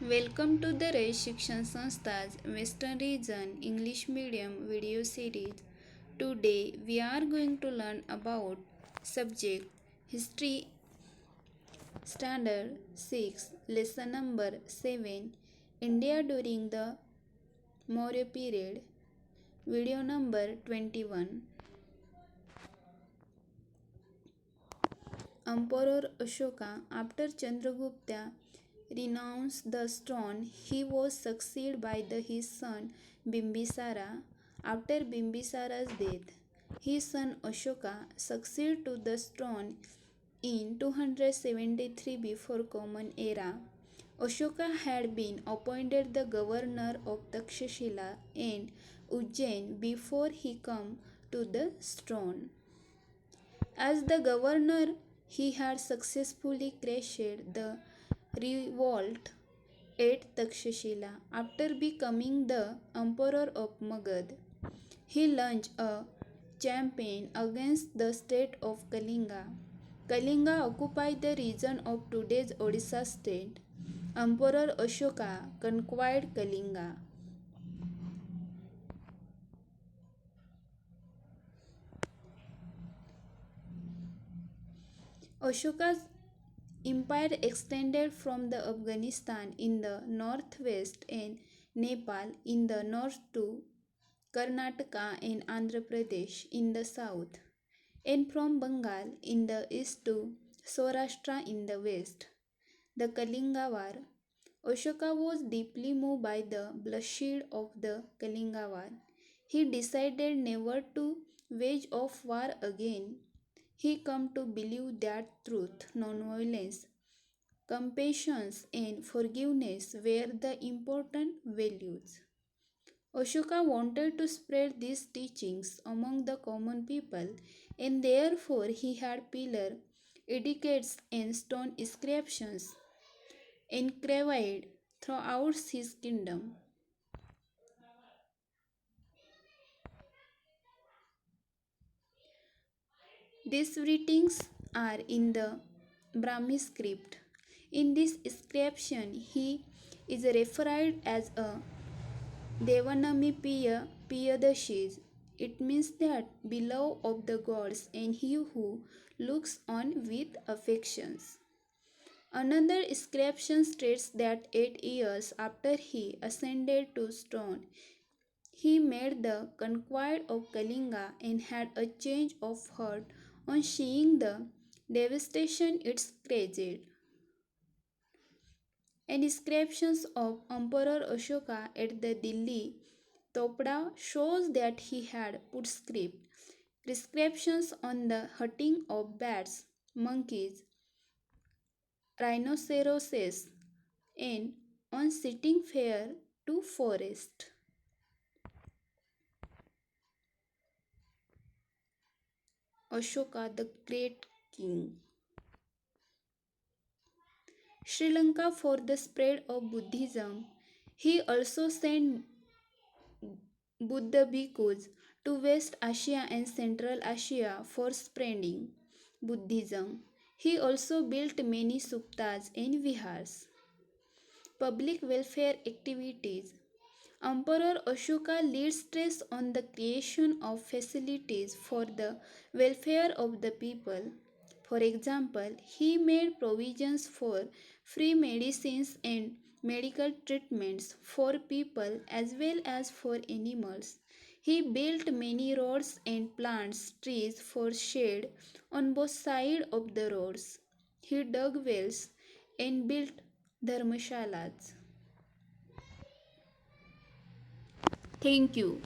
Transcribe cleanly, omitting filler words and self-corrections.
Welcome to the Ray Shikshan Sanstha's Western Region English Medium video series. Today we are going to learn about subject History Standard 6 Lesson number 7 India during the Maurya period. Video number 21. Emperor Ashoka, after Chandragupta renounced the throne, he was succeeded by his son Bimbisara. After Bimbisara's death, his son Ashoka succeeded to the throne in 273 before Common Era. Ashoka had been appointed the governor of Takshashila and Ujjain before he came to the throne. As the governor, he had successfully crushed the revolt at Takshashila. After becoming the emperor of Magad, he launched a campaign against the state of Kalinga. Kalinga occupied the region of today's Odisha state. Emperor Ashoka conquered Kalinga. Ashoka's empire extended from the Afghanistan in the northwest and Nepal in the north to Karnataka and Andhra Pradesh in the south, and from Bengal in the east to Saurashtra in the west. The Kalinga War. Ashoka was deeply moved by the bloodshed of the Kalinga War. He decided never to wage off war again. He came to believe that truth, non-violence, compassion, and forgiveness were the important values. Ashoka wanted to spread these teachings among the common people, and therefore he had pillar edifices and stone inscriptions engraved throughout his kingdom. These writings are in the Brahmi script. In this inscription, he is referred as a Devanami Piyadashis. It means that beloved of the gods and he who looks on with affections. Another inscription states that 8 years after he ascended to throne, he made the conquest of Kalinga and had a change of heart on seeing the devastation it created. An inscription of Emperor Ashoka at the Delhi Topda shows that he had put prescriptions on the hunting of bats, monkeys, rhinoceroses, and on setting fire to forest. Ashoka the Great King. Sri Lanka for the spread of Buddhism. He also sent Buddha bhikkhus to West Asia and Central Asia for spreading Buddhism. He also built many suptas and vihars. Public welfare activities. Emperor Ashoka laid stress on the creation of facilities for the welfare of the people. For example, he made provisions for free medicines and medical treatments for people as well as for animals. He built many roads and plants trees for shade on both sides of the roads. He dug wells and built dharmashalas. Thank you.